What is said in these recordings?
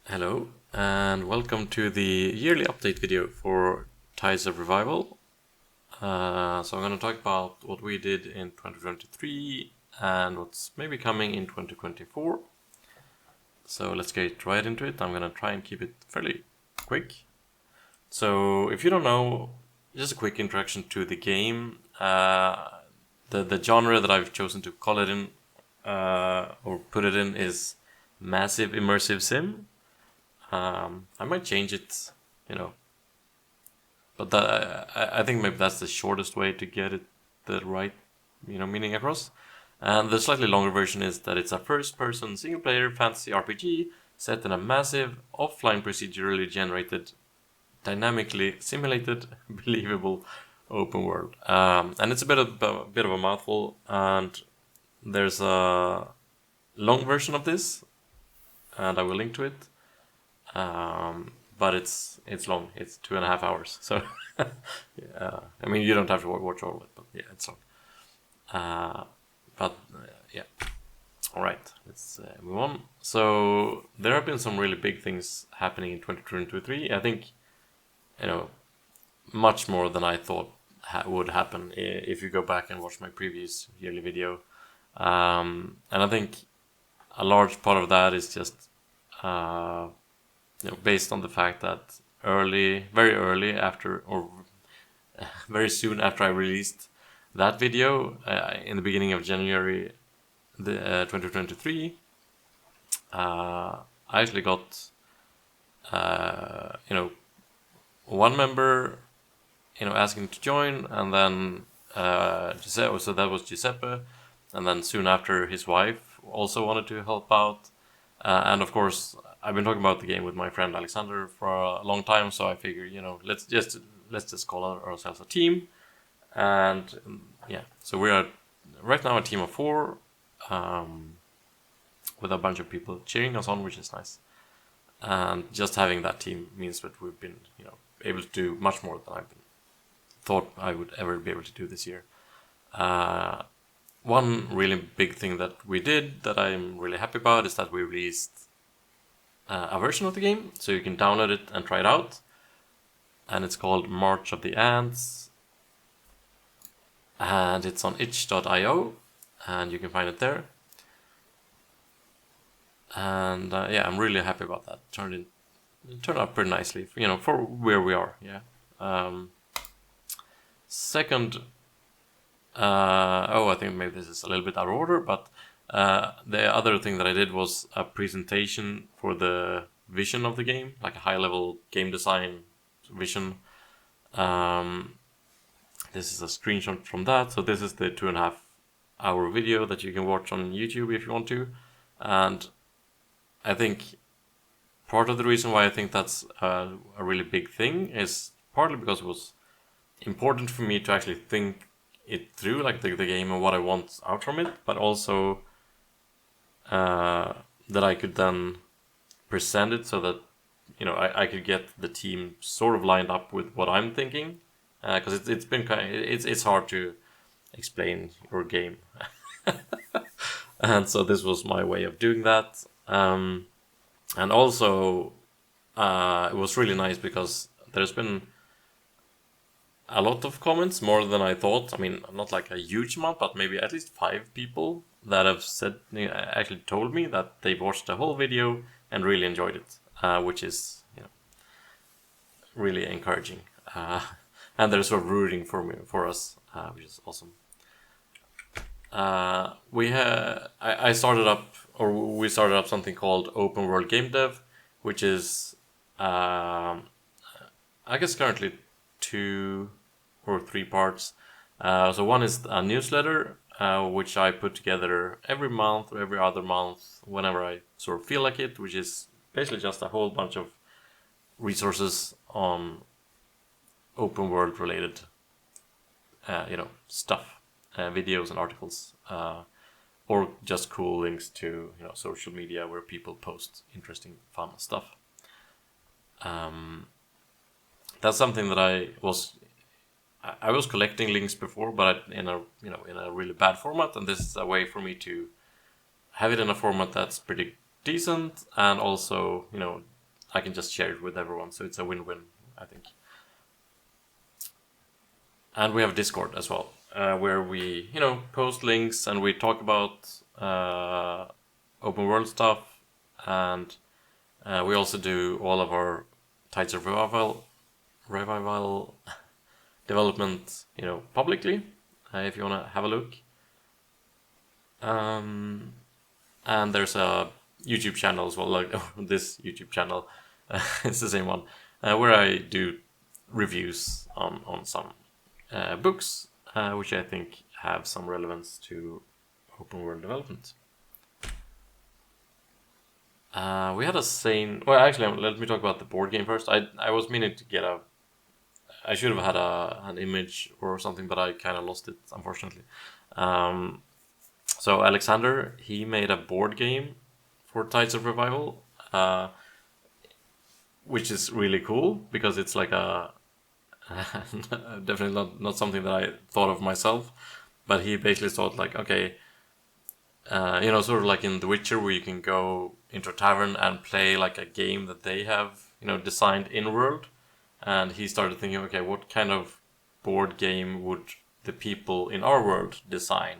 Hello, and welcome to the yearly update video for Tides of Revival. So I'm going to talk about what we did in 2023 and what's maybe coming in 2024. So let's get right into it. I'm going to try and keep it fairly quick. So if you don't know, just a quick introduction to the game. The genre that I've chosen to call it in or put it in is Massive Immersive Sim. I might change it, but I think maybe that's the shortest way to get it the right, meaning across. And the slightly longer version is that it's a first-person single-player fantasy RPG set in a massive, offline procedurally generated, dynamically simulated, believable open world. And it's a bit of a mouthful, and there's a long version of this, and I will link to it. But it's long. It's 2.5 hours. So, I mean, you don't have to watch all of it, but yeah, it's long. Yeah. All right, let's move on. So there have been some really big things happening in 2023. I think, much more than I thought would happen if you go back and watch my previous yearly video. And I think a large part of that is just, based on the fact that very early after, or very soon after I released that video, in the beginning of January 2023, I actually got, one member, asking to join, and then Giuseppe, so that was Giuseppe, and then soon after his wife also wanted to help out, and of course I've been talking about the game with my friend Alexander for a long time, so I figured, let's just call ourselves a team, and yeah, so we are right now a team of 4, with a bunch of people cheering us on, which is nice, and just having that team means that we've been, able to do much more than thought I would ever be able to do this year. One really big thing that we did that I'm really happy about is that we released a version of the game, so you can download it and try it out. And it's called March of the Ants. And it's on itch.io, and you can find it there. And yeah, I'm really happy about that. It turned out pretty nicely, for where we are. Yeah. Second, I think maybe this is a little bit out of order, but the other thing that I did was a presentation for the vision of the game, like a high-level game design vision. This is a screenshot from that. So this is the 2.5 hour video that you can watch on YouTube if you want to. And I think part of the reason why I think that's a really big thing is partly because it was important for me to actually think it through, like the game and what I want out from it, but also that I could then present it so that I could get the team sort of lined up with what I'm thinking, because it's been it's hard to explain your game, and so this was my way of doing that, and also it was really nice because there's been a lot of comments, more than I thought. I mean, not like a huge amount, but maybe at least 5 people that have actually told me that they've watched the whole video and really enjoyed it, which is really encouraging. And they're sort of rooting for us, which is awesome. We started up something called Open World Game Dev, which is I guess currently 2 or 3 parts. So one is a newsletter, which I put together every month or every other month whenever I sort of feel like it, which is basically just a whole bunch of resources on open world related stuff, videos and articles, or just cool links to social media where people post interesting, fun stuff. That's something that I was collecting links before, but in a really bad format, and this is a way for me to have it in a format that's pretty decent and also I can just share it with everyone. So it's a win-win, I think. And we have Discord as well, where we, post links and we talk about open world stuff, and we also do all of our Tides of Revival development, publicly, if you want to have a look. And there's a YouTube channel as well, like this YouTube channel, it's the same one, where I do reviews on some books, which I think have some relevance to open world development. We had a scene. Well, actually, let me talk about the board game first. I was meaning to get I should have had an image or something, but I kind of lost it, unfortunately. So Alexander, he made a board game for Tides of Revival, which is really cool because it's like a definitely not something that I thought of myself, but he basically thought like, okay, sort of like in The Witcher, where you can go into a tavern and play like a game that they have, designed in world. And he started thinking, okay, what kind of board game would the people in our world design?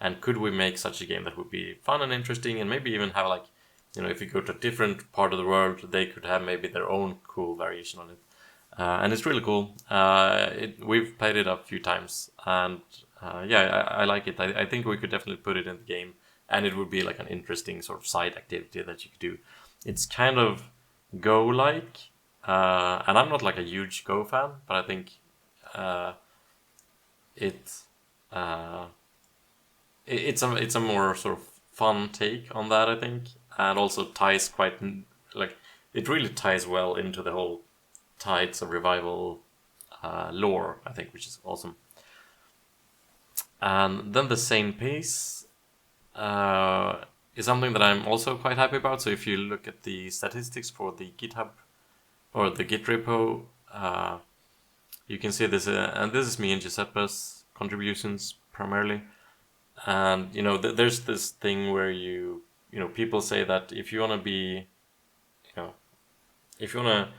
And could we make such a game that would be fun and interesting, and maybe even have like, if you go to a different part of the world, they could have maybe their own cool variation on it. And it's really cool. We've played it a few times, and I like it. I think we could definitely put it in the game, and it would be like an interesting sort of side activity that you could do. It's kind of Go-like, and I'm not like a huge Go fan, but I think it's a more sort of fun take on that, I think, and also ties quite like it really ties well into the whole Tides of Revival lore, I think, which is awesome. And then the same pace is something that I'm also quite happy about. So if you look at the statistics for the GitHub or the Git repo, you can see this, and this is me and Giuseppe's contributions primarily. And there's this thing where people say that if you want to be, if you want to,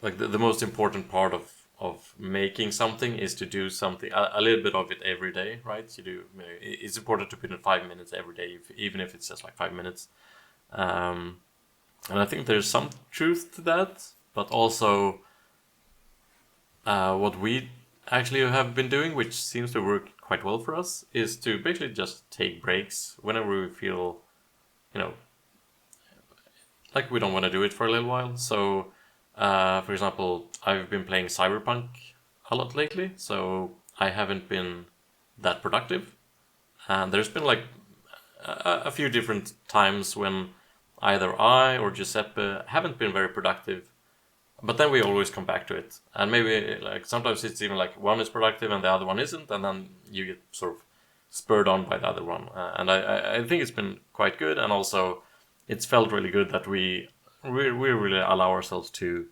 like the most important part of making something is to do something a little bit of it every day, right? It's important to put in 5 minutes every day, even if it's just like 5 minutes. And I think there's some truth to that, but also what we actually have been doing, which seems to work quite well for us, is to basically just take breaks whenever we feel, like we don't want to do it for a little while. So, for example, I've been playing Cyberpunk a lot lately, so I haven't been that productive. And there's been like a few different times when either I or Giuseppe haven't been very productive, but then we always come back to it. And maybe like sometimes it's even like one is productive and the other one isn't, and then you get sort of spurred on by the other one. And I think it's been quite good, and also it's felt really good that we really allow ourselves to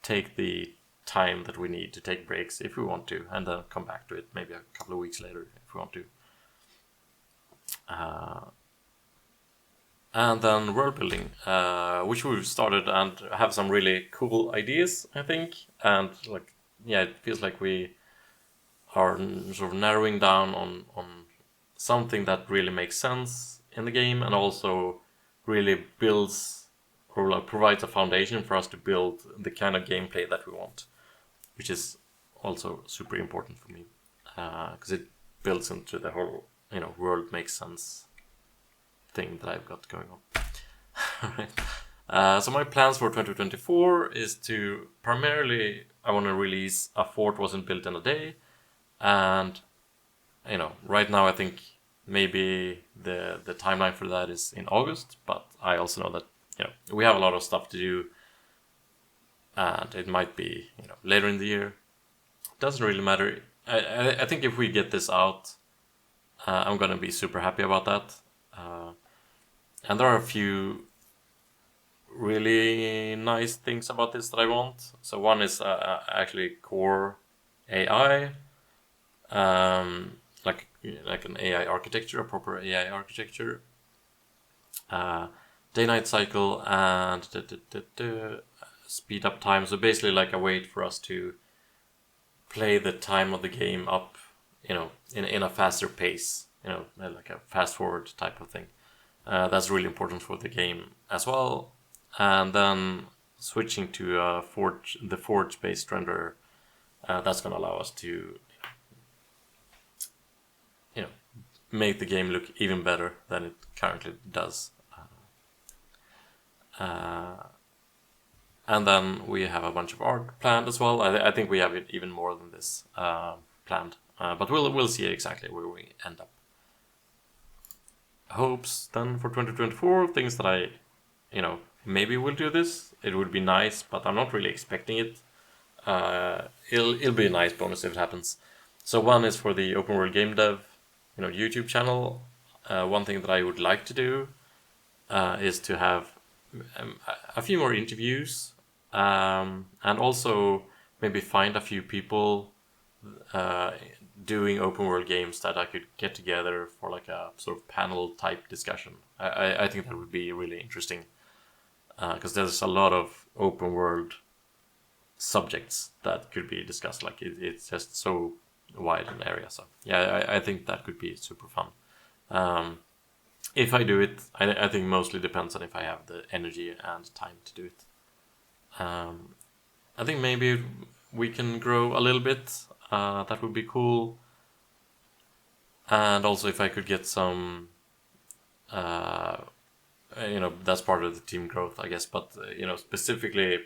take the time that we need to take breaks if we want to, and then come back to it maybe a couple of weeks later if we want to. And then world building, which we've started and have some really cool ideas, I think. And like, yeah, it feels like we are sort of narrowing down on something that really makes sense in the game, and also really builds or like provides a foundation for us to build the kind of gameplay that we want, which is also super important for me, because it builds into the whole world makes sense thing that I've got going on. Alright. So my plans for 2024 is to primarily, I want to release A Fort Wasn't Built in a Day, and right now I think maybe the timeline for that is in August, but I also know that we have a lot of stuff to do, and it might be later in the year. Doesn't really matter. I think if we get this out, I'm gonna be super happy about that. And there are a few really nice things about this that I want. So one is actually core AI, like an AI architecture, a proper AI architecture. day-night cycle and speed up time. So basically like a way for us to play the time of the game up, in a faster pace, like a fast forward type of thing. That's really important for the game as well. And then switching to the Forge-based renderer, that's going to allow us to, make the game look even better than it currently does. And then we have a bunch of art planned as well. I think we have it even more than this planned, but we'll see exactly where we end up. Hopes then for 2024, things that I, maybe will do this. It would be nice, but I'm not really expecting it. It'll be a nice bonus if it happens. So one is for the Open World Game Dev, YouTube channel. One thing that I would like to do is to have a few more interviews, and also maybe find a few people doing open world games that I could get together for like a sort of panel type discussion. I think that would be really interesting, because there's a lot of open world subjects that could be discussed. Like it's just so wide an area. So yeah, I think that could be super fun. If I do it, I think mostly depends on if I have the energy and time to do it. I think maybe we can grow a little bit. That would be cool. And also if I could get some, that's part of the team growth, I guess. But, specifically,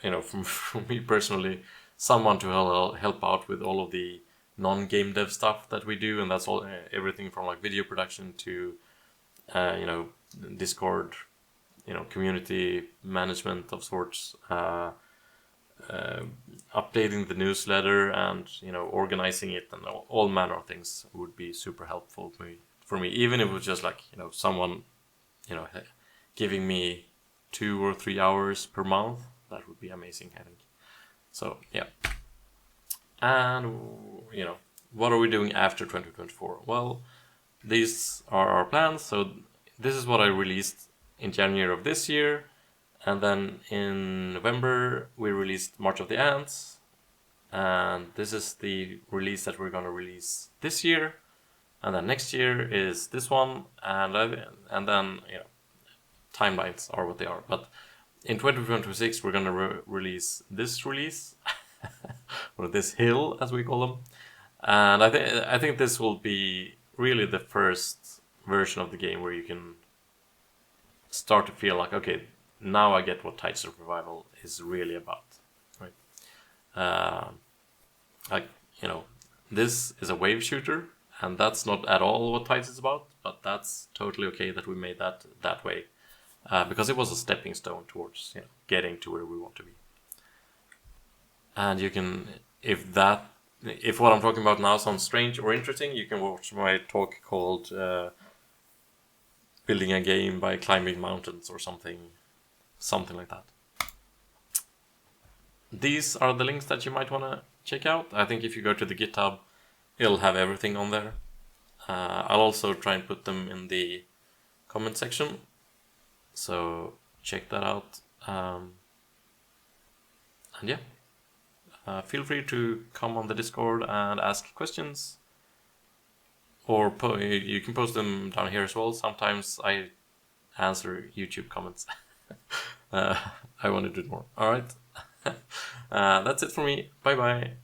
from me personally, someone to help out with all of the non-game dev stuff that we do. And that's everything from like video production to, Discord, community management of sorts, updating the newsletter and, organizing it, and all manner of things would be super helpful for me. Even if it was just like, someone, giving me 2 or 3 hours per month, that would be amazing, I think. So, yeah. And, what are we doing after 2024? Well, these are our plans. So this is what I released in January of this year. And then in November, we released March of the Ants. And this is the release that we're going to release this year. And then next year is this one. And then, timelines are what they are. But in 2026, we're going to release this release, or this hill, as we call them. And I think this will be really the first version of the game where you can start to feel like, okay, now I get what Tides of Revival is really about, right? This is a wave shooter, and that's not at all what Tides is about, but that's totally okay that we made that way, because it was a stepping stone towards getting to where we want to be. And you can, if what I'm talking about now sounds strange or interesting, you can watch my talk called Building a Game by Climbing Mountains or something like that. These are the links that you might want to check out. I think if you go to the GitHub, it'll have everything on there. I'll also try and put them in the comment section, so check that out. And yeah. Feel free to come on the Discord and ask questions, or you can post them down here as well. Sometimes I answer YouTube comments. I want to do more. All right. That's it for me. Bye bye.